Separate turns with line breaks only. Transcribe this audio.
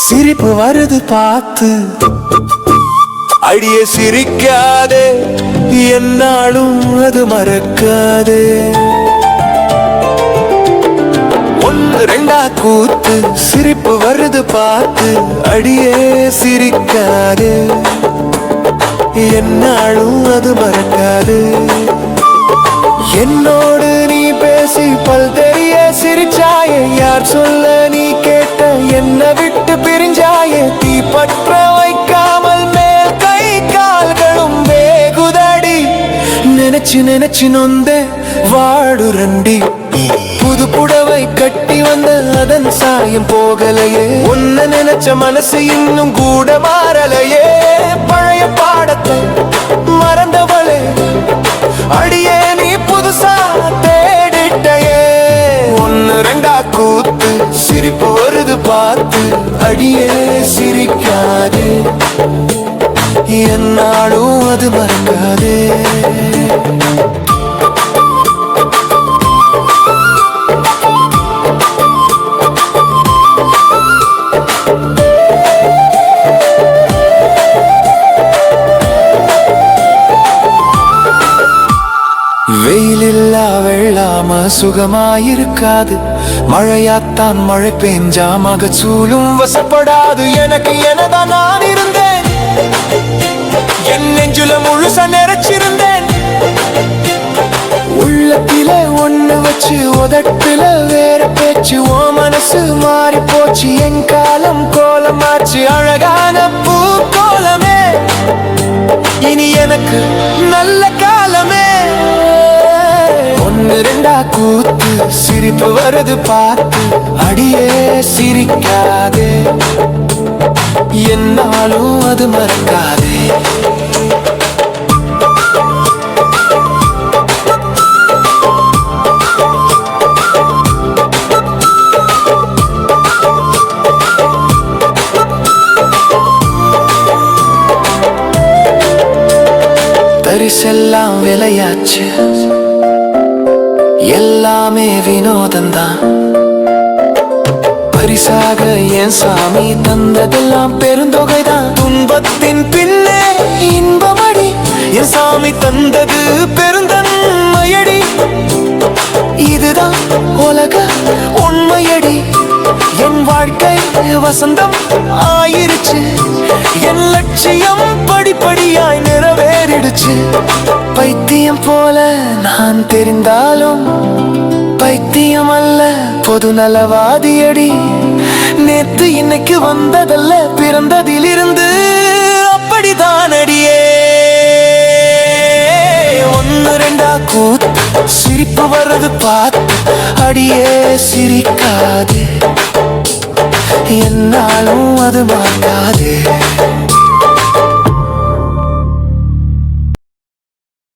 சிரிப்பு வருது பார்த்து அடியே சிரிக்காதே என்னாலும் அது மறக்காதே ஒன்று ரெண்டா கூத்து சிரிப்பு வருது பார்த்து அடியே சிரிக்காதே என்னாலும் அது மறக்காது என்னோடு நீ பேசி பல் தெரிய சிரிச்சாயே யார் சொல்ல நீ கேட்ட என்ன விட்டு பிரிஞ்சாயே தீ பற்ற வைக்காமல் மேல் கை கால்களும் வேகுதடி நினைச்சு நினைச்சு நொந்தே வாடுரண்டி புது புடவை கட்டி வந்த அதன் சாயம் போகலையே உன்ன நினைச்ச மனசு இன்னும் கூட மாறலையே பழைய பாடத்தை மறந்தவளே அடியே நீ புதுசா தேடிட்டையே ஒன்னு ரெண்டா கூத்து சிரிப்பு வருது பார்த்து அடியே சிரிக்காதே என்னாலும் அது மறக்காதே வெயிலில்லா வெள்ளாம சுகமாயிருக்காது மழையாத்தான் மழை பெஞ்சா மகச்சூலும் வசப்படாது எனக்கு எனதான் நான் இருந்தேன் என் நெஞ்சுல முழுசா நிறைச்சிருந்தேன் உள்ளத்தில ஒண்ணு வச்சு உதட்டுல வேற பேச்சு ஓ மனசு மாறி போச்சு என் காலம் கோலமாச்சு அழகான பூ கோலமே இனி எனக்கு நல்ல காலமே ஒன்னு ரெண்டா கூத்து சிரிப்பு வருது பார்த்து அடியே சிரிக்காதே என்னாலும் அது மறக்காதே பரிசெல்லாம் விலையாச்சு எல்லாமே வினோதந்தான் பரிசாக என் சாமி தந்ததெல்லாம் பெருந்தொகைதான் துன்பத்தின் பின்னே இன்பமடி என் சாமி தந்தது பெருந்தன்மையடி இதுதான் உலக உண்மையடி என் வாழ்க்கை வசந்தம் ஆயிருச்சு என் லட்சியம் படிப்படியாய் நிறைவேறிடுச்சு பைத்தியம் போல நான் தெரிந்தாலும் பைத்தியம் அல்ல பொது நலவாதியடி நேத்து இன்னைக்கு வந்ததல்ல பிறந்ததிலிருந்து அப்படிதான் அடியே ஒன்னு ரெண்டா கூத்து சிரிப்பு வர்றது பார்த்து அடியே சிரிக்காதே என்னாலும் அது மாறாதே